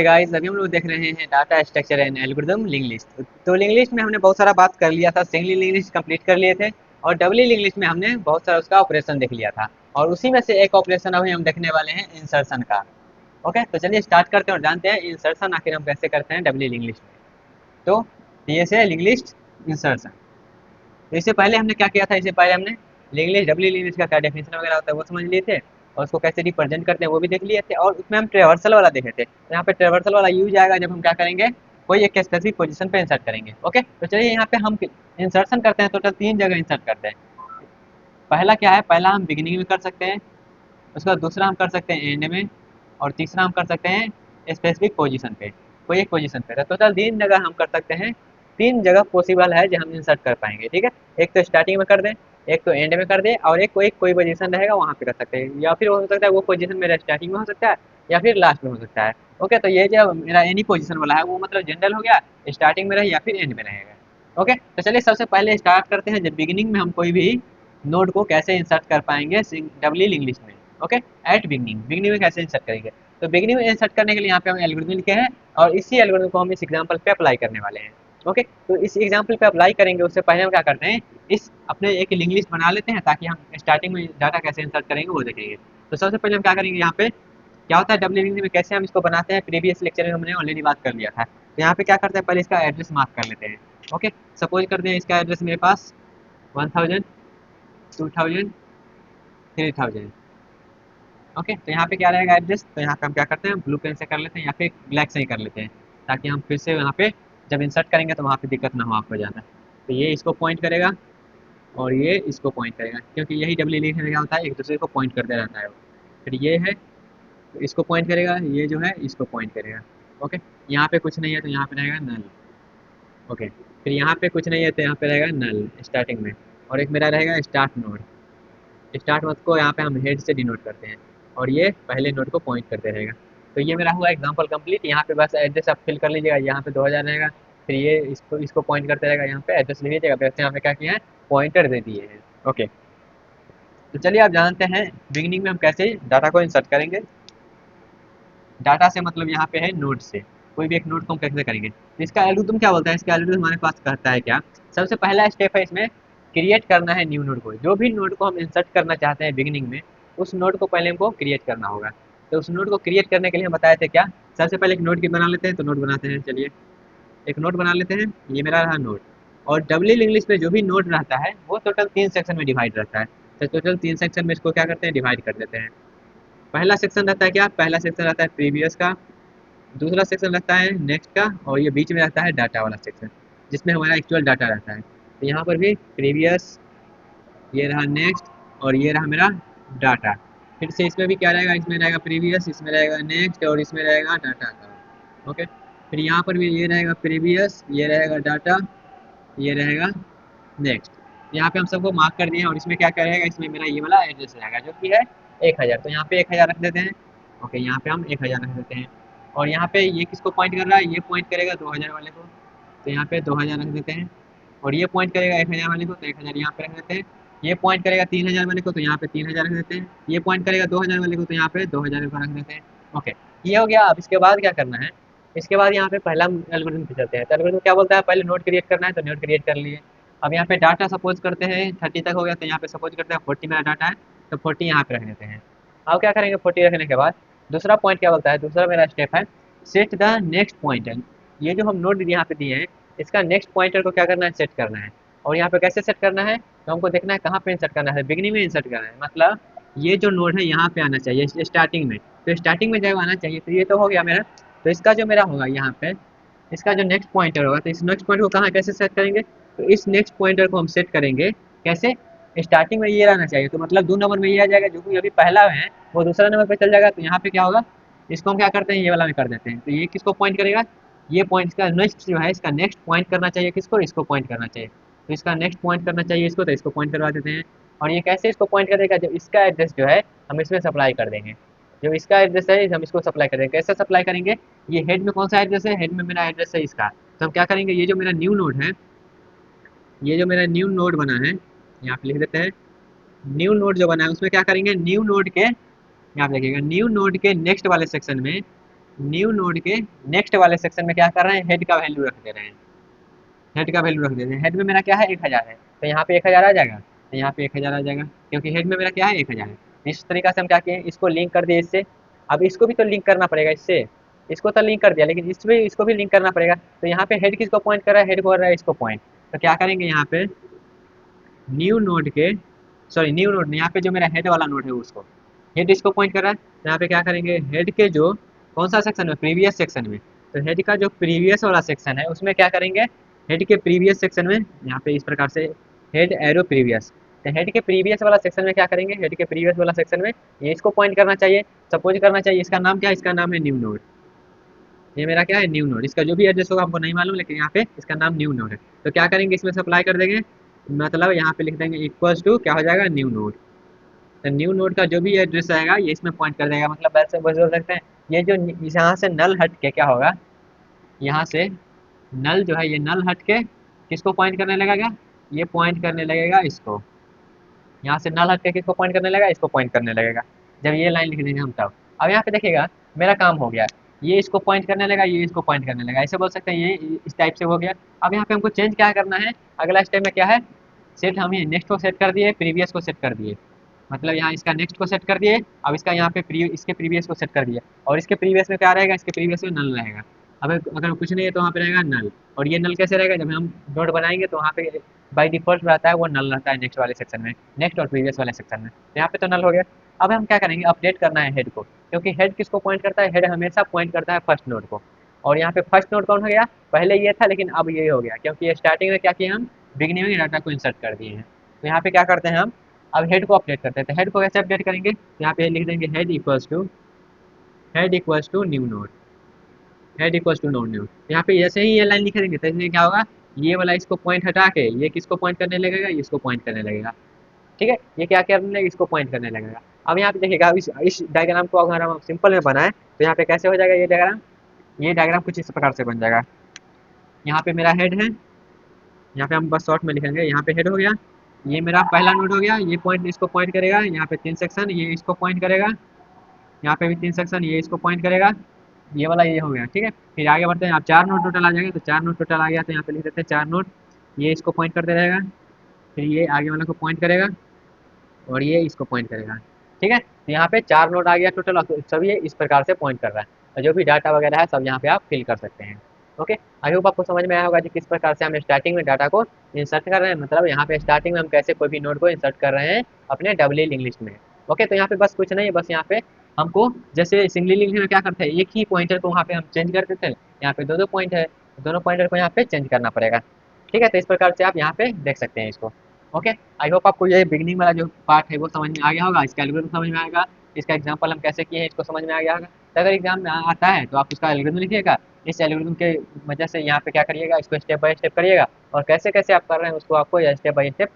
Hey guys, अभी हम लोग देख रहे हैं data structure and algorithm link list. तो लिंक लिस्ट में हमने बहुत सारा बात कर लिया था, सिंगली लिंक लिस्ट कंप्लीट कर लिए थे और डबली लिंक लिस्ट में हमने बहुत सारा उसका ऑपरेशन देख लिया था। और उसी में से एक ऑपरेशन अभी हम देखने वाले हैं इंसर्शन का। ओके, तो चलिए स्टार्ट करते हैं और जानते हैं इंसर्शन आखिर हम कैसे करते हैं डबली लिंक लिस्ट में। तो ये से लिंक लिस्ट इंसर्शन। तो इससे पहले हमने क्या किया था, इससे पहले हमने लिंक लिस्ट डबली लिंक लिस्ट का क्या डेफिनेशन वगैरह होता है वो समझ लिए थे और उसको कैसे रिप्रेजेंट करते हैं वो भी देख लिए थे। और उसमें हम ट्रेवर्सल वाला देखे थे। तो यहाँ पे ट्रेवर्सल वाला यूज आएगा जब हम क्या करेंगे, कोई एक स्पेसिफिक पोजीशन पे इंसर्ट करेंगे। ओके, तो चलिए यहाँ पे हम इंसर्शन करते हैं, टोटल 3 जगह इंसर्ट करते हैं। पहला क्या है, पहला हम बिगिनिंग में कर सकते हैं, उसके बाद दूसरा हम कर सकते हैं एंड में, और तीसरा हम कर सकते हैं स्पेसिफिक पोजीशन पे, कोई एक पोजीशन पे। तो टोटल 3 जगह हम कर सकते हैं। 3 जगह पॉसिबल है जो हम इंसर्ट कर पाएंगे। ठीक है, एक तो स्टार्टिंग में कर दें, एक तो एंड में कर दें, और एक कोई पोजीशन रहेगा वहाँ पे कर सकते हैं, या फिर हो सकता है वो पोजीशन मेरा स्टार्टिंग में हो सकता है या फिर लास्ट में हो सकता है। ओके, तो ये जो मेरा एनी पोजीशन वाला है वो मतलब जनरल हो गया, स्टार्टिंग में रहे या फिर एंड में रहेगा। ओके, तो चलिए सबसे पहले स्टार्ट करते हैं जब बिगिनिंग में हम कोई भी नोड को कैसे इंसर्ट कर पाएंगे डबली लिंक लिस्ट में। ओके, एट बिगनिंग, बिगनिंग में कैसे इंसर्ट करेंगे। तो बिगनिंग में इंसर्ट करने के लिए यहाँ पे हम एल्गोरिथम लिखे हैं और इसी एल्गोरिथम को हम इस एग्जांपल पे अप्लाई करने वाले हैं। ओके, तो इस एग्जांपल पे अप्लाई करेंगे उससे पहले हम क्या करते हैं, इस अपने एक लिंक लिस्ट बना लेते हैं ताकि हम स्टार्टिंग में डाटा कैसे इंसर्ट करेंगे वो देखेंगे। तो सबसे पहले हम क्या करेंगे, यहाँ पे क्या होता है डबल लिंक में कैसे हम इसको बनाते हैं, प्रीवियस लेक्चर में हमने ऑलरेडी बात कर लिया था। तो यहाँ पे क्या करते हैं, पहले इसका एड्रेस मार्क कर लेते हैं। ओके, सपोज करते हैं इसका एड्रेस मेरे पास 1000, 2000, 3000। ओके, तो यहाँ पे क्या रहेगा एड्रेस, तो यहाँ पे हम क्या करते हैं ब्लू पेन से कर लेते हैं या फिर ब्लैक से ही कर लेते हैं ताकि हम फिर से यहाँ पे जब इंसर्ट करेंगे तो वहाँ पे दिक्कत ना हो आपको ज़्यादा। तो ये इसको पॉइंट करेगा और ये इसको पॉइंट करेगा, क्योंकि यही डबल लिखने का होता है, एक दूसरे को पॉइंट करते रहता है वो। फिर ये है तो इसको पॉइंट करेगा, ये जो है इसको पॉइंट करेगा। ओके, यहाँ पे कुछ नहीं है तो यहाँ पे रहेगा नल। ओके, फिर यहाँ पे कुछ नहीं है तो यहाँ पे रहेगा नल स्टार्टिंग में। और एक मेरा रहेगा स्टार्ट नोड। स्टार्ट नोड को यहाँ पे हम हेड से डिनोट करते हैं और ये पहले नोड को पॉइंट करते रहेगा। तो ये मेरा हुआ एग्जांपल कंप्लीट। यहाँ पे बस एड्रेस आप फिल कर लीजिएगा, यहाँ पे 2000 रहेगा, फिर ये इसको पॉइंट करते रहेगा, यहाँ पे एड्रेस लिख लीजिएगा। वैसे यहाँ पे क्या किया है, पॉइंटर दे दिए हैं। ओके, तो चलिए आप जानते हैं बिगिनिंग में हम कैसे डाटा को इंसर्ट करेंगे। डाटा से मतलब यहाँ पे है नोड से, कोई भी एक नोड को हम कैसे करेंगे। तो इसका एल्गोरिथम क्या बोलता है, इसका एल्गोरिथम हमारे पास कहता है क्या, सबसे पहला स्टेप है इसमें क्रिएट करना है न्यू नोड को। जो भी नोड को हम इंसर्ट करना चाहते हैं बिगिनिंग में, उस नोड को पहले हमको क्रिएट करना होगा। तो उस नोड को क्रिएट करने के लिए हम बताए थे क्या, सबसे पहले एक नोड की बना लेते हैं। तो नोड बनाते हैं, चलिए एक नोड बना लेते हैं, ये मेरा रहा नोड। और डबली इंग्लिश में जो भी नोड रहता है वो टोटल 3 सेक्शन में डिवाइड रहता है। तो टोटल 3 सेक्शन में इसको क्या करते हैं, डिवाइड कर देते हैं। पहला सेक्शन रहता है क्या, पहला सेक्शन रहता है प्रीवियस का, दूसरा सेक्शन रहता है नेक्स्ट का, और ये बीच में रहता है डाटा वाला सेक्शन जिसमें हमारा एक्चुअल डाटा रहता है। तो यहाँ पर भी प्रीवियस, ये रहा नेक्स्ट, और ये रहा मेरा डाटा। फिर से इसमें भी क्या रहेगा, इसमें रहेगा प्रीवियस, इसमें रहेगा नेक्स्ट, और इसमें रहेगा डाटा का। ओके, फिर यहाँ पर भी ये रहेगा प्रीवियस, ये रहेगा डाटा, ये रहेगा नेक्स्ट। यहाँ पे हम सबको मार्क कर दिए हैं और इसमें क्या क्या रहेगा, इसमें मेरा ये वाला एड्रेस रहेगा जो कि है 1000। तो यहाँ पे 1000 रख देते हैं। ओके, यहाँ पे हम 1000 रख देते हैं। और यहाँ पे ये किसको पॉइंट कर रहा है, ये पॉइंट करेगा 2000 वाले को, तो यहाँ पे 2000 रख देते हैं। और ये पॉइंट करेगा 1000 वाले को, तो 1000 यहाँ पे रख देते हैं। ये पॉइंट करेगा 3000 वाले को, तो यहाँ पे 3000 रख देते हैं। ये पॉइंट करेगा 2000 वाले को, तो यहाँ पे 2000 रख देते हैं। ओके, ये हो गया। अब इसके बाद क्या करना है, इसके बाद यहाँ पे पहला एल्गोरिथम पे चलते हैं। तो एल्गोरिथम क्या बोलता है, पहले नोड क्रिएट करना है, तो नोड क्रिएट कर लिए। अब यहाँ पे डाटा सपोज करते हैं 30 तक हो गया, तो यहाँ पे सपोज करते हैं 40 मेरा डाटा है, तो 40 यहाँ पे रख देते हैं। अब क्या करेंगे, 40 रखने के बाद दूसरा पॉइंट क्या बोलता है, दूसरा मेरा स्टेप है सेट द नेक्स्ट पॉइंटर। ये जो हम नोड यहाँ पे दिए हैं, इसका नेक्स्ट पॉइंटर को क्या करना है, सेट करना है। और यहाँ पे कैसे सेट करना है, तो हमको देखना है कहाँ पे इंसर्ट करना है, बिगिनिंग में इंसर्ट करना है। मतलब ये जो नोड है यहाँ पे आना चाहिए स्टार्टिंग में। तो स्टार्टिंग में जब आना चाहिए, तो ये तो हो गया मेरा। तो इसका जो मेरा होगा यहाँ पे, इसका जो नेक्स्ट पॉइंटर होगा, तो इस नेक्स्ट पॉइंट को कहाँ कैसे सेट करेंगे, तो इस नेक्स्ट पॉइंटर को हम सेट करेंगे कैसे, स्टार्टिंग में ये रहना चाहिए। तो मतलब 2 नंबर में ये आ जाएगा, जो कि अभी पहला है वो दूसरा नंबर पे चल जाएगा। तो यहाँ पे क्या होगा, इसको हम क्या करते हैं, ये वाला में कर देते हैं। तो ये किसको पॉइंट करेगा, ये पॉइंट इसका नेक्स्ट जो है, इसका नेक्स्ट पॉइंट करना चाहिए किसको, इसको पॉइंट करना चाहिए। तो इसका नेक्स्ट पॉइंट करना चाहिए इसको, तो इसको पॉइंट करवा देते हैं। और ये कैसे इसको पॉइंट करेगा, जब इसका एड्रेस जो है हम इसमें सप्लाई कर देंगे। जो इसका एड्रेस है हम इसको सप्लाई कर देंगे। कैसे सप्लाई करेंगे, ये हेड में कौन सा एड्रेस है, हेड में मेरा एड्रेस है इसका। तो हम क्या करेंगे, ये जो मेरा न्यू नोड है, ये जो मेरा न्यू नोड बना है, यहाँ पे लिख देते हैं। न्यू नोड जो बना है उसमें क्या करेंगे, न्यू नोड के यहाँ पे देखिएगा, न्यू नोड के नेक्स्ट वाले सेक्शन में न्यू नोड के नेक्स्ट वाले सेक्शन में क्या कर रहे हैं, हेड का वैल्यू रख दे रहे हैं। हेड का वैल्यू रख देते हैं। हेड में मेरा क्या है, 1000 है, तो यहाँ पे 1000 आ जाएगा, तो यहाँ पे 1000 आ जाएगा, क्योंकि हेड में मेरा क्या है, 1000 है। इस तरीका से हम क्या किए, इसको लिंक कर दिए इससे। अब इसको भी तो लिंक करना पड़ेगा इससे, इसको तो लिंक कर दिया, लेकिन इसको भी लिंक करना पड़ेगा। तो यहाँ पे हेड किसको पॉइंट कर रहा है, हेड को कर रहा है इसको पॉइंट। तो क्या करेंगे यहाँ पे, न्यू नोड के, सॉरी न्यू नोड, यहाँ पे जो मेरा हेड वाला नोड है उसको, हेड इसको पॉइंट कर रहा है, तो यहाँ पे क्या करेंगे, हेड के जो कौन सा सेक्शन में, प्रीवियस सेक्शन में, तो हेड का जो प्रीवियस वाला सेक्शन है उसमें क्या करेंगे, हेड के प्रीवियस सेक्शन में, यहाँ पे इस प्रकार से हेड एरो प्रीवियस, तो हेड के प्रीवियस वाला सेक्शन में क्या करेंगे, हेड के प्रीवियस वाला सेक्शन में ये इसको पॉइंट करना चाहिए, सपोज करना चाहिए। इसका नाम क्या है, इसका नाम है न्यू नोड। ये मेरा क्या है, न्यू नोड। इसका जो भी एड्रेस होगा हमको नहीं मालूम, लेकिन यहाँ पे इसका नाम न्यू नोड है। तो क्या करेंगे, इसमें सप्लाई कर देंगे, मतलब यहाँ पे लिख देंगे इक्वल्स टू, क्या हो जाएगा, न्यू नोड। तो न्यू नोड का जो भी एड्रेस आएगा ये इसमें पॉइंट कर देगा, मतलब वैसे बोल सकते हैं। ये जो यहाँ से नल हट के क्या होगा, यहाँ से नल जो है, ये नल हट के किसको पॉइंट करने लगेगा, ये पॉइंट करने लगेगा इसको। यहाँ से नल हट के किसको पॉइंट करने लगेगा, इसको पॉइंट करने लगेगा। जब ये लाइन लिख देंगे हम तब, अब यहाँ पे देखिएगा मेरा काम हो गया, ये इसको पॉइंट करने लगा, ये इसको पॉइंट करने लगा, ऐसे बोल सकते हैं, ये इस टाइप से हो गया। अब यहाँ पे हमको चेंज क्या करना है, अगला स्टेप में क्या है, सेट, हम ये नेक्स्ट को सेट कर दिए, प्रीवियस को सेट कर दिए, मतलब यहाँ इसका नेक्स्ट को सेट कर दिए। अब इसका यहाँ पे इसके प्रीवियस को सेट कर दिया, और इसके प्रीवियस में क्या रहेगा, इसके प्रीवियस में नल रहेगा। अब अगर कुछ नहीं है तो वहाँ पे रहेगा नल। और ये नल कैसे रहेगा, जब हम नोड बनाएंगे तो वहाँ पे बाई डिफॉल्ट रहता है वो नल रहता है नेक्स्ट वाले सेक्शन में, नेक्स्ट और प्रीवियस वाले सेक्शन में, तो यहाँ पे तो नल हो गया। अब हम क्या करेंगे, अपडेट करना है हेड को, क्योंकि हेड किसको पॉइंट करता है, हेड हमेशा पॉइंट करता है फर्स्ट नोड को। और यहाँ पे फर्स्ट नोड कौन हो गया, पहले ये था लेकिन अब ये हो गया, क्योंकि ये स्टार्टिंग में क्या किया, हम बिगनिंग में डाटा को इंसर्ट कर दिए हैं। तो यहाँ पे क्या करते हैं हम, अब हेड को अपडेट करते हैं। तो हेड को कैसे अपडेट करेंगे, तो यहाँ पे लिख देंगे head equals to new node, head equals to node new. यहाँ पे जैसे ही ये लाइन लिख देंगे तो इसमें क्या होगा, ये वाला इसको पॉइंट हटा के ये किसको पॉइंट करने लगेगा, इसको पॉइंट करने लगेगा। ठीक है, ये क्या करने लगेगा, इसको पॉइंट करने लगेगा। अब यहाँ पे देखिएगा, इस डायग्राम को अगर हम सिंपल में बनाए तो यहाँ पे कैसे हो जाएगा ये डायग्राम, ये डायग्राम कुछ इस प्रकार से बन जाएगा। यहाँ पे मेरा हेड है, यहाँ पे हम बस शॉर्ट में लिखेंगे, यहाँ पे हेड हो गया, ये मेरा पहला नोड हो गया, ये पॉइंट इसको पॉइंट करेगा, यहाँ पे 3 सेक्शन, ये इसको पॉइंट करेगा, यहाँ पे भी 3 सेक्शन, ये इसको पॉइंट करेगा, ये वाला ये हो गया। ठीक है, फिर आगे बढ़ते हैं, आप 4 नोड टोटल आ जाएगा, तो 4 नोड टोटल आ गया, तो यहाँ पे लिख देते हैं 4 नोड, ये इसको पॉइंट करते रहेगा, फिर ये आगे वाला को पॉइंट करेगा, और ये इसको पॉइंट करेगा। ठीक है, तो यहाँ पे 4 नोड आ गया टोटल, और सभी ये इस प्रकार से पॉइंट कर रहा है, और जो भी डाटा वगैरह है सब यहाँ पे आप फिल कर सकते हैं। ओके, आई होप आपको समझ में आया होगा कि किस प्रकार से हम स्टार्टिंग में डाटा को इंसर्ट कर रहे हैं, मतलब यहाँ पे स्टार्टिंग में हम कैसे कोई भी नोड को इंसर्ट कर रहे हैं अपने डबली लिंक लिस्ट में। ओके, तो यहाँ पे बस कुछ नहीं है, बस यहाँ पे हमको जैसे सिंगली लिंक में क्या करते हैं, एक ही पॉइंटर को वहाँ पे हम चेंज कर देते हैं, यहाँ पे दो दो पॉइंट है, दोनों पॉइंटर को यहाँ पे चेंज करना पड़ेगा। ठीक है, तो इस प्रकार से आप यहाँ पे देख सकते हैं इसको। ओके, आई होप आपको ये बिगनिंग वाला जो पार्ट है वो समझ में आ गया होगा, इसका एल्गोरिथम समझ में आएगा, इसका एग्जांपल हम कैसे किए हैं इसको समझ में आ गया होगा। तो अगर एग्जाम में आता है तो आप उसका एल्गोरिथम लिखिएगा, इस एल्गोरिथम के वजह से यहाँ पे क्या करिएगा, इसको स्टेप बाय स्टेप करिएगा, और कैसे कैसे आप कर रहे हैं उसको आपको स्टेप बाय स्टेप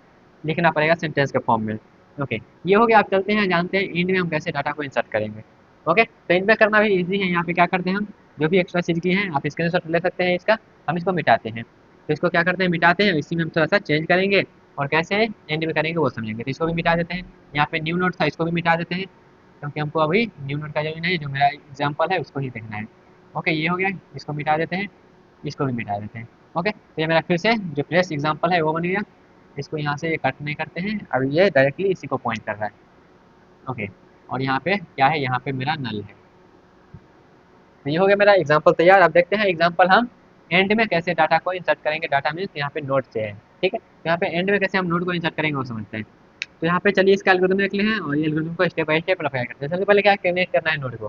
लिखना पड़ेगा सेंटेंस के फॉर्म में। ओके, ये हो गया। आप चलते हैं, जानते हैं इंड में हम कैसे डाटा को इंसर्ट करेंगे। ओके, तो इंड में करना भी ईजी है। यहाँ पे क्या करते हैं, हम जो भी एक्स्ट्रा चीज़ की हैं आप स्क्रीनशॉट ले सकते हैं इसका, हम इसको मिटाते हैं। तो इसको क्या करते हैं, मिटाते हैं, इसी में हम थोड़ा सा चेंज करेंगे, और कैसे एंड में करेंगे वो समझेंगे। तो इसको भी मिटा देते हैं, यहाँ पे न्यू नोट था इसको भी मिटा देते हैं, क्योंकि हमको अभी न्यू नोट का जो नहीं, जो मेरा एग्जाम्पल है उसको ही देखना है। ओके, ये हो गया, इसको मिटा देते हैं, इसको भी मिटा देते हैं। ओके, तो ये मेरा फिर से जो प्लेस एग्जाम्पल है वो बन गया, इसको यहाँ से ये कट नहीं करते हैं, अब ये डायरेक्टली इसी को पॉइंट कर रहा है। ओके, और यहाँ पे क्या है, यहाँ पे मेरा नल है। तो ये हो गया मेरा एग्जाम्पल तैयार। अब देखते हैं एग्जाम्पल हम एंड में कैसे डाटा को इंसर्ट करेंगे, डाटा मीन्स यहाँ पे नोड से है। ठीक है, तो यहाँ पे एंड में कैसे हम नोड को इंसर्ट करेंगे वो समझते हैं। तो यहाँ पे चलिए इसका एल्गोरिथम देख ले हैं, और ये एल्गोरिथम को स्टेप बाय स्टेप अप्लाई करते हैं। सबसे पहले क्या कनेक्ट करना है नोड को,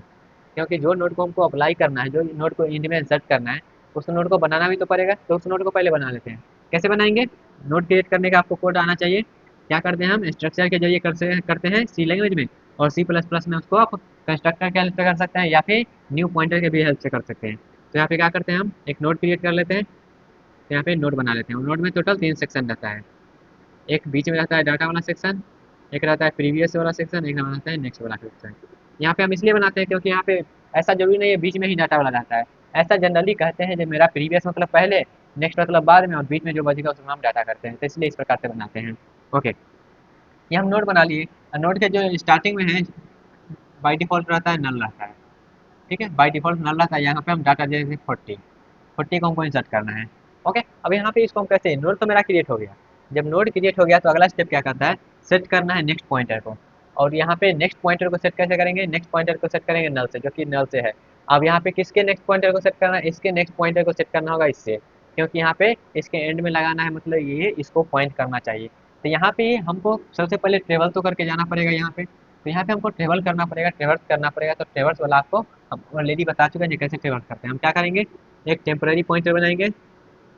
क्योंकि जो नोड को हमको अप्लाई करना है, जो नोड को एंड में इंसर्ट करना है, उस नोड को बनाना भी तो पड़ेगा, तो उस नोड को पहले बना लेते हैं। कैसे बनाएंगे, नोड क्रिएट करने का आपको कोड आना चाहिए। क्या करते हैं, हम स्ट्रक्चर के जरिए करते हैं सी लैंग्वेज में, और सी प्लस प्लस में उसको आप कंस्ट्रक्टर के हेल्प से कर सकते हैं, या फिर न्यू पॉइंटर के भी हेल्प से कर सकते हैं। तो यहाँ पे क्या करते हैं, हम एक नोड क्रिएट कर लेते हैं, तो यहाँ पे नोड बना लेते हैं। नोड में टोटल 3 सेक्शन रहता है, एक बीच में रहता है डाटा वाला सेक्शन, एक रहता है प्रीवियस वाला सेक्शन, एक रहता है नेक्स्ट वाला सेक्शन। यहाँ पे हम इसलिए बनाते हैं क्योंकि यहाँ पे ऐसा जरूरी नहीं है बीच में ही डाटा वाला रहता है, ऐसा जनरली कहते हैं जब मेरा प्रीवियस मतलब पहले, नेक्स्ट मतलब बाद में, और बीच में जो बचेगा उसको हम डाटा करते हैं, तो इसलिए इस प्रकार से बनाते हैं। ओके, ये हम नोड बना लिए। नोड के जो स्टार्टिंग में है बाई डिफॉल्ट रहता है नल रहता है। ठीक है, बाय डिफॉल्ट नल रहता है, यहाँ पे हम डाटा दे देंगे 40 को हमको इंसर्ट करना है। ओके, अब यहाँ पे इसको हम कैसे, नोड तो मेरा क्रिएट हो गया। जब नोड क्रिएट हो गया तो अगला स्टेप क्या करता है, सेट करना है नेक्स्ट पॉइंटर को। और यहाँ पे नेक्स्ट पॉइंटर को सेट कैसे करेंगे, नेक्स्ट पॉइंटर को सेट करेंगे नल से, जो कि नल से है। अब यहाँ पे किसके नेक्स्ट पॉइंटर को सेट करना है, इसके नेक्स्ट पॉइंटर को सेट करना होगा इससे, क्योंकि यहाँ पे इसके एंड में लगाना है, मतलब ये इसको पॉइंट करना चाहिए। तो यहाँ पे हमको सबसे पहले ट्रेवल तो करके जाना पड़ेगा यहाँ पे। तो यहाँ पे हमको ट्रेवल करना पड़ेगा, ट्रेवर्स करना पड़ेगा। तो ट्रेवर्स वाला आपको हम ऑलरेडी बता चुके हैं कैसे ट्रेवर्स करते हैं। हम क्या करेंगे, एक टेम्पररी पॉइंटर बनाएंगे,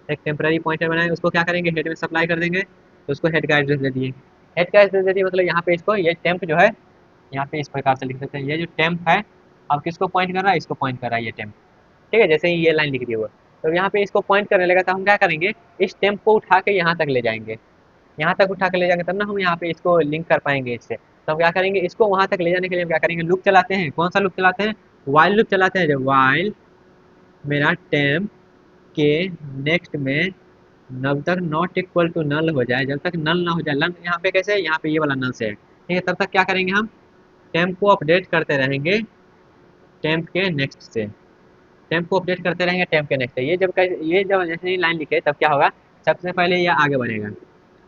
एक टेम्पररी पॉइंटर बनाएंगे, उसको क्या करेंगे, हेड में सप्लाई कर देंगे। तो उसको हेड का एड्रेस दे दिए, हेड का एड्रेस दे दिए, मतलब यहाँ पे इसको ये टेम्प जो है, यहाँ पे इस प्रकार से लिख सकते हैं, ये जो टेम्प है अब किसको पॉइंट कर रहा है, इसको पॉइंट कर रहा है ये टेम्प। ठीक है, जैसे ही ये लाइन लिख दी हुआ, तो यहाँ पे इसको पॉइंट करने लगा, तो हम क्या करेंगे, इस टेम्प को उठा के यहाँ तक ले जाएंगे। यहाँ तक उठा के ले जाएंगे तब ना हम यहाँ पे इसको लिंक कर पाएंगे इससे। तो हम क्या करेंगे, इसको वहाँ तक ले जाने के लिए हम क्या करेंगे, लूप चलाते हैं। कौन सा लूप चलाते हैं, वाइल लूप चलाते हैं। जब वाइल मेरा टेम्प के नेक्स्ट में जब तक नॉट इक्वल टू नल हो जाए, जब तक नल ना हो जाए, नल यहाँ पे कैसे है, यहाँ पे ये वाला नल से है, ठीक है, तब तक क्या करेंगे, हम टेम्प को अपडेट करते रहेंगे टेम्प के नेक्स्ट से। टेम्प को अपडेट करते रहेंगे टेम्प के नेक्स्ट से। ये जब जैसे ही लाइन लिखे तब क्या होगा, सबसे पहले ये आगे बढ़ेगा।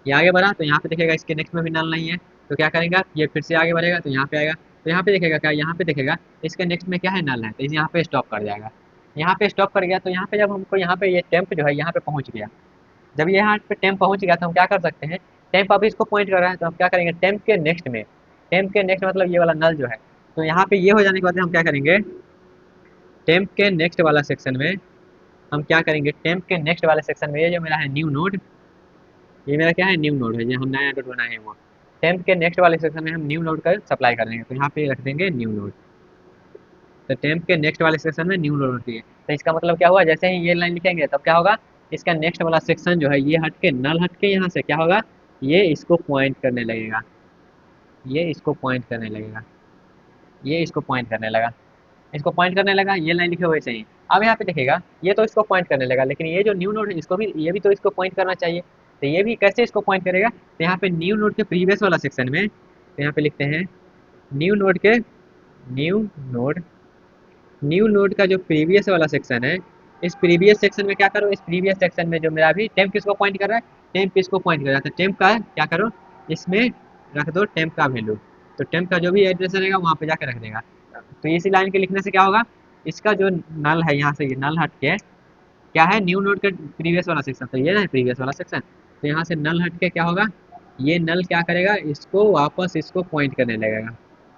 ये आगे बढ़ा तो यहाँ पे देखेगा इसके नेक्स्ट में भी नल नहीं है, तो क्या करेगा, ये फिर से आगे बढ़ेगा तो यहाँ पे आएगा। तो यहाँ पे देखेगा क्या, यहाँ पे देखेगा इसके नेक्स्ट में क्या है, नल है, तो इस यहाँ पे स्टॉप कर जाएगा। यहाँ पे स्टॉप कर गया तो यहाँ पे जब हमको यहाँ पे ये टेम्प जो है यहाँ पे पहुँच गया, जब ये यहाँ पे टेम्प पहुँच गया तो हम क्या कर सकते हैं, टेम्प अभी इसको पॉइंट कर रहा है, तो हम क्या करेंगे, टेम्प के नेक्स्ट में, टेम्प के नेक्स्ट मतलब ये वाला नल जो है, तो यहाँ पे ये हो जाने के बाद हम क्या करेंगे, टेम्प के नेक्स्ट वाला सेक्शन में हम क्या करेंगे, टेम्प के नेक्स्ट वाले सेक्शन में ये जो मेरा है न्यू नोड, ये मेरा क्या है, न्यू नोड है, जो हम नया नोड बनाए हैं वो। टेम्प के नेक्स्ट वाले सेक्शन में हम न्यू नोड का सप्लाई कर देंगे, तो यहाँ पे रख देंगे न्यू नोड। तो टेम्प के नेक्स्ट वाले सेक्शन में न्यू नोड होती है। तो इसका मतलब क्या हुआ, जैसे ही ये लाइन लिखेंगे तब क्या होगा, इसका नेक्स्ट वाला सेक्शन जो है ये हट के नल हट के यहाँ से क्या होगा, ये इसको पॉइंट करने लगेगा, ये इसको पॉइंट करने लगेगा, ये इसको पॉइंट करने लगा, इसको पॉइंट करने लगा, ये लाइन लिखे वैसे ही। अब यहाँ पे देखेगा ये तो इसको पॉइंट करने लगा, लेकिन ये जो न्यू नोड है इसको भी, ये भी तो इसको पॉइंट करना चाहिए। तो ये भी कैसे इसको पॉइंट करेगा, तो यहाँ पे न्यू नोड के प्रीवियस वाला सेक्शन में, तो यहाँ पे लिखते हैं न्यू नोड के, न्यू नोड, न्यू नोड का जो प्रीवियस वाला सेक्शन है, इस प्रीवियस सेक्शन में क्या करो, इस प्रीवियस सेक्शन में जो मेरा भी टेम्प किसको पॉइंट कर रहा है, टेम्प किसको पॉइंट कर रहा है, तो टेम्प का क्या करो, इसमें रख दो टेम्प का वैल्यू। तो टेम्प का जो भी एड्रेस रहेगा वहाँ पे जाकर रख देगा। तो इसी लाइन के लिखने से क्या होगा, इसका जो नल है यहाँ से ये नल हट के क्या है, न्यू नोड के प्रीवियस वाला सेक्शन, तो ये ना प्रीवियस वाला सेक्शन, तो यहाँ से नल हट के क्या होगा, ये नल क्या करेगा, इसको वापस इसको पॉइंट करने लगेगा।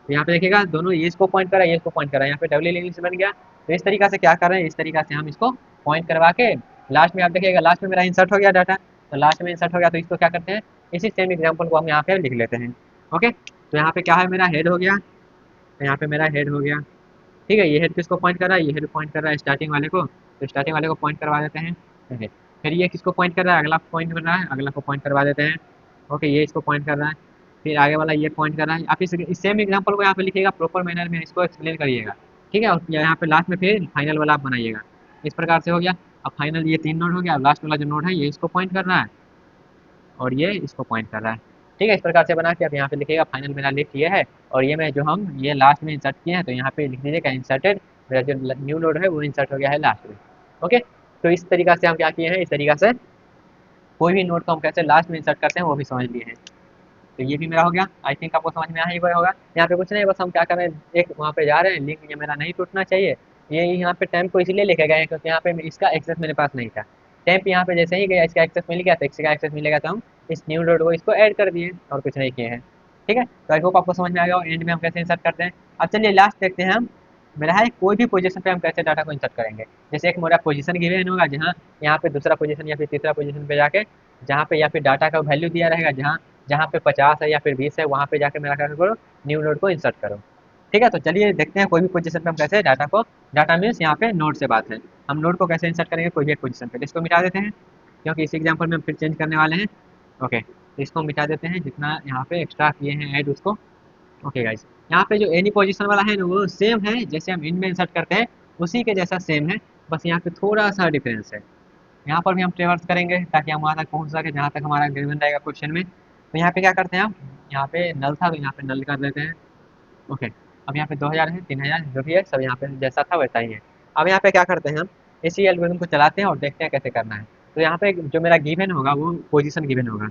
तो यहाँ पे देखिएगा दोनों, ये इसको पॉइंट कर रहा है, ये इसको पॉइंट कर रहा है, यहाँ पे डब्ल्यू इंग्लिश बन गया। तो इस तरीका से क्या कर रहे हैं, इस तरीका से हम इसको पॉइंट करवा के लास्ट में आप देखिएगा, लास्ट में मेरा इंसर्ट हो गया डाटा। तो लास्ट में इंसर्ट हो गया तो इसको क्या करते हैं, इसी सेम एग्जाम्पल को हम यहाँ पे लिख लेते हैं। ओके, तो यहाँ पे क्या है, मेरा हेड हो गया, तो यहाँ पे मेरा हेड हो गया। ठीक है, ये हेड किसको पॉइंट कर रहा है, ये हेड पॉइंट कर रहा है स्टार्टिंग वाले को, तो स्टार्टिंग वाले को पॉइंट करवा देते हैं। ठीक है, फिर ये किसको पॉइंट कर रहा है, अगला पॉइंट कर रहा है, अगला को पॉइंट करवा देते हैं। ओके, ये इसको पॉइंट कर रहा है, फिर आगे वाला ये पॉइंट कर रहा है। आप इस सेम एग्जाम्पल को यहाँ पे लिखिएगा, प्रॉपर मैनर में इसको एक्सप्लेन करिएगा। ठीक है, और यहाँ पे लास्ट में फिर फाइनल वाला आप बनाइएगा। इस प्रकार से हो गया। अब फाइनल ये 3 नोड हो गया, लास्ट वाला जो नोड है ये इसको पॉइंट कर रहा है और ये इसको पॉइंट कर रहा है। ठीक है, इस प्रकार से बना के आप यहाँ पे लिखिएगा फाइनल मेरा लिस्ट ये है, और ये मैं जो हम ये लास्ट में इंसर्ट किए हैं, तो यहाँ पे लिख दीजिएगा इंसर्टेड, मेरा जो न्यू नोड है वो इंसर्ट हो गया है लास्ट में। ओके, तो इस तरीका से हम क्या किए हैं, इस तरीका से कोई भी नोड को हम कैसे लास्ट में इंसर्ट करते हैं वो भी समझ लिए हैं। तो ये भी मेरा हो गया, आई थिंक आपको समझ में आ ही गया होगा। यहाँ पे कुछ नहीं, बस हम क्या कर रहे हैं, एक वहाँ पे जा रहे हैं, लिंक ये मेरा नहीं टूटना चाहिए। ये यहाँ पे टैम्प को इसलिए लेके गए हैं क्योंकि यहाँ पे इसका एक्सेस मेरे पास नहीं था। टैम्प यहाँ पे जैसे ही गया इसका एक्सेस मिल गया, तो इसका एक्सेस मिलेगा तो हम इस न्यू नोड को इसको ऐड कर दिए और कुछ नहीं किए हैं। ठीक है, तो आई होप आपको समझ में आ गया और एंड में हम कैसे इंसर्ट करते हैं। अब चलिए लास्ट देखते हैं हम, मेरा है कोई भी पोजीशन पे हम कैसे डाटा को इंसर्ट करेंगे। जैसे एक मेरा पोजीशन गिवन होगा, जहाँ यहाँ पे दूसरा पोजीशन या फिर तीसरा पोजीशन पे जाके, जहाँ पे या फिर डाटा का वैल्यू दिया रहेगा, जहाँ जहाँ पे 50 है या फिर 20 है, वहाँ पे जाके मेरा क्या करो, न्यू नोड को इंसर्ट करो। ठीक है, तो चलिए देखते हैं कोई भी पोजीशन पे हम कैसे डाटा को, डाटा मीन्स यहाँ पे नोड से बात है, हम नोड को कैसे इंसर्ट करेंगे कोई भी एक पोजीशन पे। तो इसको मिटा देते हैं क्योंकि इस एग्जाम्पल में हम फिर चेंज करने वाले हैं। ओके, तो इसको मिटा देते हैं, जितना यहाँ पे एक्स्ट्रा किए हैं ऐड उसको। ओके गाइस, यहाँ पे जो एनी पोजीशन वाला है ना वो सेम है जैसे हम इन में इंसर्ट करते हैं, उसी के जैसा सेम है, बस यहाँ पे थोड़ा सा डिफरेंस है। यहाँ पर भी हम ट्रेवर्स करेंगे ताकि हम वहाँ तक पहुँच सके जहाँ तक हमारा गिवन रहेगा क्वेश्चन में। तो यहाँ पे क्या करते हैं हम, यहाँ पे नल था तो यहाँ पे नल कर देते हैं। ओके, अब यहाँ पे 2000 है, 3000 जो भी है सब यहाँ पे जैसा था वैसा ही है। अब यहाँ पे क्या करते हैं हम, इसी एल्गोरिथम को चलाते हैं और देखते हैं कैसे करना है। तो यहाँ पे जो मेरा गिवन होगा वो पोजीशन गिवन होगा।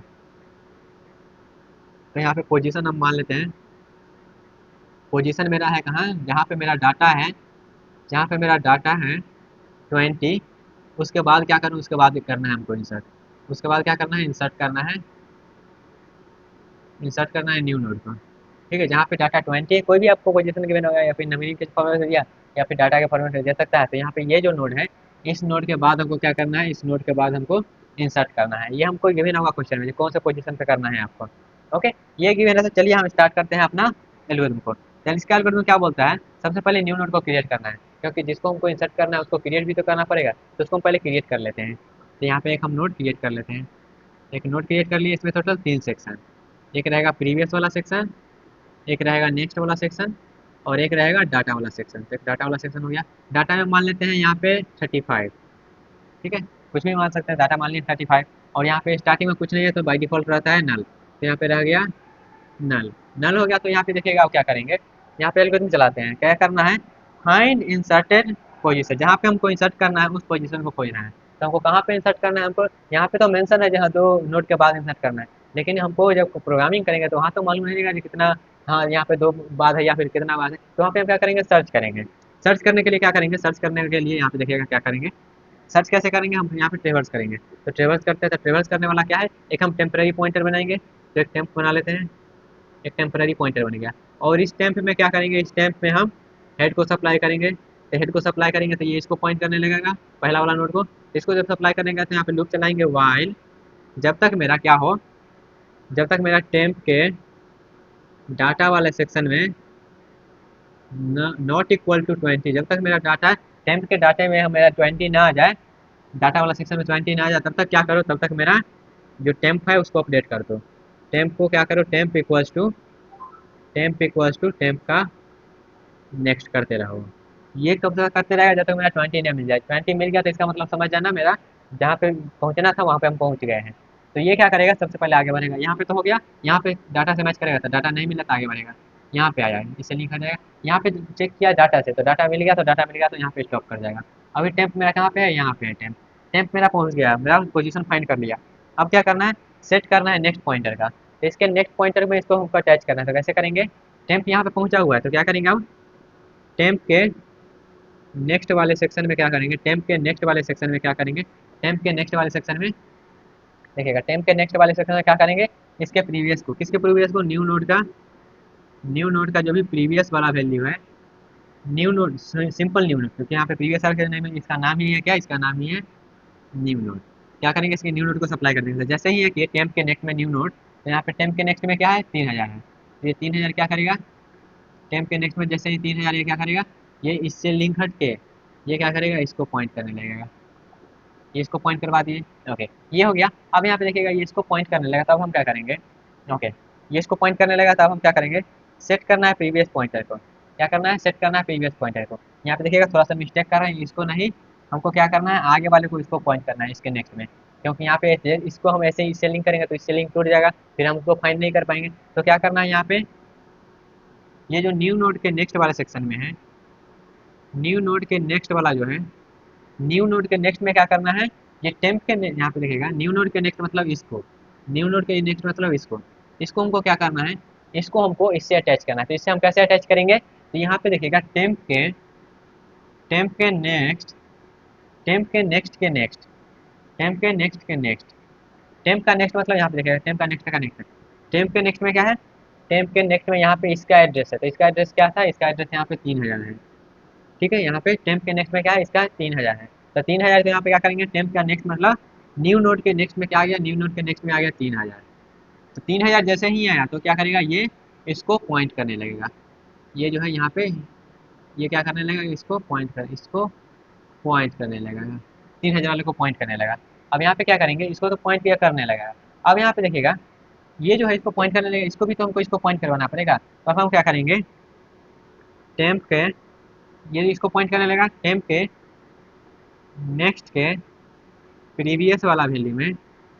तो यहाँ पे पोजीशन हम मान लेते हैं, पोजीशन मेरा है कहाँ, जहाँ पे मेरा डाटा है, जहाँ पे मेरा डाटा है 20। उसके बाद क्या करूँ, उसके बाद करना है हमको इंसर्ट। उसके बाद क्या करना है, इंसर्ट करना है, इंसर्ट करना है न्यू नोड को। ठीक है, जहाँ पे डाटा 20 है, कोई भी आपको पोजीशन गिवन होगा या फिर नंबरिंग के फॉर्मेट में दिया या फिर डाटा के फॉर्मेट में दे सकता है। तो यहाँ पे ये जो नोड है, इस नोड के बाद हमको क्या करना है, इस नोड के बाद हमको इंसर्ट करना है। ये हमको गिवन होगा क्वेश्चन में, कौन से पोजीशन पे करना है आपको। ओके, ये गिवन है। तो चलिए हम स्टार्ट करते हैं अपना एल्गोरिथम को। चलिए इसका एल्गोरिथम क्या बोलता है, सबसे पहले न्यू नोड को क्रिएट करना है, क्योंकि जिसको हमको इंसर्ट करना है उसको क्रिएट भी तो करना पड़ेगा। तो उसको हम पहले क्रिएट कर लेते हैं। तो यहाँ पे एक हम नोड क्रिएट कर लेते हैं। एक नोड क्रिएट कर लिए, इसमें टोटल 3 सेक्शन। एक रहेगा प्रीवियस वाला सेक्शन, एक रहेगा नेक्स्ट वाला सेक्शन, और एक रहेगा डाटा वाला सेक्शन। तो एक डाटा वाला सेक्शन हो गया। डाटा में मान लेते हैं यहाँ पे 35। ठीक है, कुछ भी मान सकते हैं, डाटा मान लिया 35। और यहाँ पे स्टार्टिंग में कुछ नहीं है तो बाई डिफॉल्ट रहता है नल। तो यहाँ पे रह गया नल। नल हो गया तो यहाँ पे देखिएगा आप क्या करेंगे, यहाँ पे एल्गोरिथम चलाते हैं। क्या करना है, फाइंड इंसर्टेड पोजीशन, जहाँ पे हमको इंसर्ट करना है उस पोजीशन को खोजना है। तो हमको कहाँ पे इंसर्ट करना है, हमको यहाँ पे तो मेंशन है जहाँ दो नोट के बाद इंसर्ट करना है, लेकिन हमको जब प्रोग्रामिंग करेंगे तो वहाँ तो मालूम नहीं रहेगा कि कितना, हाँ यहाँ पे 2 बाद है या फिर कितना बाद है। तो वहाँ पे हम क्या करेंगे, सर्च करेंगे। सर्च करने के लिए क्या करेंगे, सर्च करने के लिए यहाँ पे देखिएगा क्या करेंगे, सर्च कैसे करेंगे, हम यहाँ पे ट्रेवर्स करेंगे। तो ट्रेवर्स करते हैं, तो ट्रेवर्स करने वाला क्या है, एक हम टेम्पररी पॉइंटर बनाएंगे। तो एक टेम्प बना लेते हैं, एक टेम्पररी पॉइंटर बन गया। और इस टेम्प में क्या करेंगे, इस टेम्प में हम हेड को सप्लाई करेंगे। तो हेड को सप्लाई करेंगे तो ये इसको पॉइंट करने लगेगा, पहला वाला नोड को। इसको जब सप्लाई करेंगे तो यहाँ पे लूप चलाएंगे वाइल, जब तक मेरा क्या हो, जब तक मेरा टेम्प के डाटा वाले सेक्शन में नॉट इक्वल टू 20, जब तक मेरा डाटा टेम्प के डाटे में मेरा 20 ना आ जाए, डाटा वाला सेक्शन में 20 ना आ जाए, तब तक क्या करो, तब तक मेरा जो टेम्प है उसको अपडेट कर दो। टेम्प को क्या करो, टेम्प इक्वल्स टू टेम्प का नेक्स्ट करते रहो। ये कब तक करते रहेगा, जब तक मेरा 20 ना मिल जाए। 20 मिल गया तो इसका मतलब समझ जाना, मेरा जहाँ पे पहुँचना था वहाँ पे हम पहुँच गए हैं। तो ये क्या करेगा, सबसे पहले आगे बढ़ेगा। यहाँ पे तो हो गया, यहाँ पे डाटा से मैच करेगा, तो डाटा नहीं मिला तो आगे बढ़ेगा, यहाँ पे आया, इससे लिंक हो जाएगा। यहाँ पे चेक किया डाटा से, तो डाटा मिल गया, तो डाटा मिल गया तो यहाँ पे स्टॉप कर जाएगा। अभी टेम्प मेरा कहाँ पे है, यहाँ पे है टेम्प। टेम्प मेरा पहुँच गया, मेरा पोजीशन फाइंड कर लिया। अब क्या करना है, सेट करना है नेक्स्ट पॉइंटर का। तो इसके नेक्स्ट पॉइंटर में इसको हमको अटैच करना है। तो कैसे करेंगे, टेम्प यहाँ पे पहुँचा हुआ है तो क्या करेंगे, अब टेम्प के नेक्स्ट वाले सेक्शन में क्या करेंगे, टेम्प के नेक्स्ट वाले सेक्शन में क्या करेंगे, टेम्प के नेक्स्ट वाले सेक्शन में देखिएगा, टेम्प के नेक्स्ट वाले सेक्शन में क्या करेंगे, इसके प्रीवियस को, किसके प्रीवियस को, न्यू नोड का जो भी प्रीवियस वाला वैल्यू है, new node, simple new node, क्योंकि यहाँ पे प्रीवियस वाले नेम है, इसका नाम ही है क्या, इसका नाम ही है न्यू नोड। क्या करेंगे, इसके न्यू नोड को सप्लाई कर देंगे। जैसे ही है कि टेम्प के नेक्स्ट में न्यू नोड, तो यहाँ पे टेम्प के नेक्स्ट में क्या है, 3000 है। तो ये 3000 क्या करेगा, टेम्प के नेक्स्ट में जैसे ही 3000 ये क्या करेगा, ये इससे लिंक हट के ये क्या करेगा, इसको पॉइंट करने लगेगा। ये इसको पॉइंट करवा दिए। ओके, ये हो गया। अब यहाँ पे देखिएगा ये इसको पॉइंट करने लगा, तब हम क्या करेंगे, ओके, ये इसको पॉइंट करने लगा तब हम क्या करेंगे, सेट करना है प्रीवियस पॉइंटर को। क्या करना है, सेट करना है प्रीवियस पॉइंटर को। यहाँ पे देखिएगा थोड़ा सा मिस्टेक कर रहे हैं, इसको नहीं, हमको क्या करना है, आगे वाले को इसको पॉइंट करना है इसके नेक्स्ट में। क्योंकि यहाँ पे इसको हम ऐसे ही इससे लिंक करेंगे तो इससे लिंक टूट जाएगा, फिर हम उसको फाइंड नहीं कर पाएंगे। तो क्या करना है, यहाँ पे ये जो न्यू नोड के नेक्स्ट वाले सेक्शन में है, न्यू नोड के नेक्स्ट वाला जो है, न्यू नोड के नेक्स्ट में क्या करना है, ये टेम्प के यहाँ पे देखिएगा, न्यू नोड के नेक्स्ट मतलब इसको, न्यू नोड के नेक्स्ट मतलब इसको, इसको हमको क्या करना है, इसको हमको इससे अटैच करना है। तो इससे हम कैसे अटैच करेंगे, तो यहाँ पे देखिएगा टेम्प के नेक्स्ट, टेम्प के नेक्स्ट के नेक्स्ट, टेम्प के नेक्स्ट के नेक्स्ट, टेम्प का नेक्स्ट मतलब यहाँ पे देखिएगा टेम्प का नेक्स्ट का नेक्स्ट। टेम्प के नेक्स्ट में क्या है, टेम्प के नेक्स्ट में यहाँ पे इसका एड्रेस है। तो इसका एड्रेस क्या था, इसका एड्रेस यहाँ पे 3000 है। ठीक है, यहाँ पे टेम्प के नेक्स्ट में क्या है, इसका 3000 है। तो 3000 को यहाँ पे क्या करेंगे, टेम्प का नेक्स्ट मतलब न्यू नोड के नेक्स्ट में क्या आ गया, न्यू नोड के नेक्स्ट में आ गया 3000। तो 3000 जैसे ही आया तो क्या करेगा, ये इसको पॉइंट करने लगेगा। ये जो है यहाँ पे ये क्या करने लगेगा, इसको पॉइंट करने लगेगा, 3000 वाले को पॉइंट करने लगा। अब यहाँ पे क्या करेंगे, इसको तो पॉइंट किया करने लगा। अब यहाँ पे देखिएगा ये जो है इसको पॉइंट करने लगेगा, इसको भी तो हमको इसको पॉइंट करवाना पड़ेगा। तो अब हम क्या करेंगे, टेम्प के, ये इसको पॉइंट करने लगा, टेम्प के नेक्स्ट के प्रीवियस वाला वैल्यू में,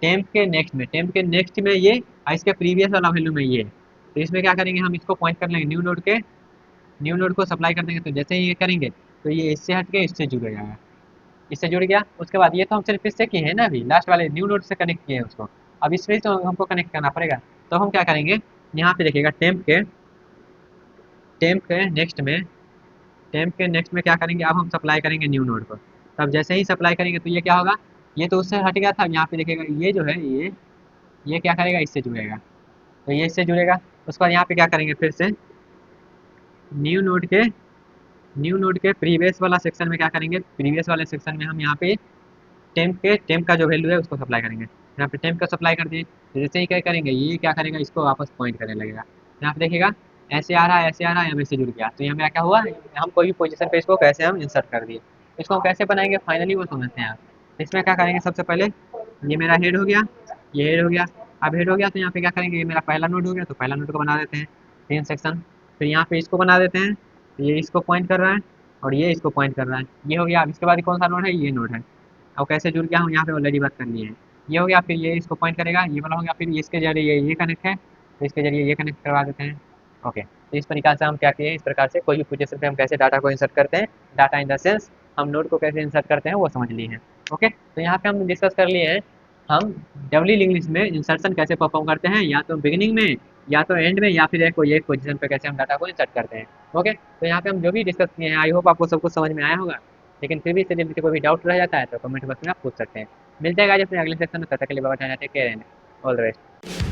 टेम्प के नेक्स्ट में, टेम्प के नेक्स्ट में ये और इसके प्रीवियस वाला वैल्यू में ये। तो इसमें क्या करेंगे, हम इसको पॉइंट कर लेंगे न्यू नोड के न्यू नोड को सप्लाई कर देंगे, तो जैसे ही ये करेंगे तो ये इससे हट के इससे जुड़ जाएगा, इससे जुड़ गया। उसके बाद ये तो हम सिर्फ इससे किए हैं ना, अभी लास्ट वाले न्यू नोड से कनेक्ट किए हैं उसको, अब इसमें तो हमको कनेक्ट करना पड़ेगा। तो हम क्या करेंगे, यहाँ पे देखिएगा टेम्प के नेक्स्ट में क्या करेंगे, अब हम सप्लाई करेंगे न्यू नोड को। तब जैसे ही सप्लाई करेंगे तो ये क्या होगा, ये तो उससे हट गया था, यहाँ पे देखिएगा ये जो है ये क्या करेगा, इससे जुड़ेगा, तो ये इससे जुड़ेगा। उसके बाद यहाँ पे क्या करेंगे, फिर से न्यू नोड के न्यू नोड के प्रीवियस वाला सेक्शन में क्या करेंगे, प्रीवियस वाले सेक्शन में हम यहाँ पे टेम्प का जो वैल्यू है उसको सप्लाई करेंगे। यहाँ पे टेम्प का सप्लाई कर दिए, तो जैसे ही क्या करेंगे, ये क्या करेगा, इसको वापस पॉइंट करने लगेगा। यहाँ पे देखिएगा ऐसे आ रहा है, ऐसे आ रहा है, हमें से जुड़ गया, तो यहाँ मेरा क्या हुआ, हम कोई भी पोजीशन पे इसको कैसे हम इंसर्ट कर दिए। इसको हम कैसे बनाएंगे फाइनली वो समझते हैं आप। इसमें क्या करेंगे, सबसे पहले ये मेरा हेड हो गया, ये हेड हो गया। अब हेड हो गया तो यहाँ पे क्या करेंगे, ये मेरा पहला नोड हो गया, तो पहला नोड को बना देते हैं 3 सेक्शन। फिर यहाँ पे इसको बना देते हैं, तो ये इसको पॉइंट कर रहा है और ये इसको पॉइंट कर रहा है, ये हो गया। अब इसके बाद कौन सा नोड है, ये नोड है। अब कैसे जुड़ गया, हम यहाँ पे ऑलरेडी बात कर लिए हैं। ये हो गया, फिर ये इसको पॉइंट करेगा, ये वाला हो गया, फिर इसके जरिए ये कनेक्ट है, तो इसके जरिए ये कनेक्ट करवा देते हैं। ओके, तो इस प्रकार से हम क्या किए, इस प्रकार से कोई भी पोजीशन पे हम कैसे डाटा को इंसर्ट करते हैं, डाटा इन द सेंस हम नोड को कैसे इंसर्ट करते हैं वो समझ लिए हैं। ओके, तो यहाँ पे हम डिस्कस कर लिए हैं हम डब्ल्यू इंग्लिश में इंसर्शन कैसे परफॉर्म करते हैं, या तो बिगिनिंग में, या तो एंड में, या फिर कोई एक पोजीशन पे कैसे हम डाटा को इंसर्ट करते हैं। ओके, तो यहाँ पे हम जो भी डिस्कस किए हैं, आई होप आपको सब कुछ समझ में आया होगा। लेकिन फिर भी इससे रिलेटेड कोई भी डाउट रह जाता है तो कमेंट बॉक्स में आप पूछ सकते हैं। मिलते हैं गाइस अपने अगले सेक्शन में, तब तक के लिए bye bye, take care and all the best.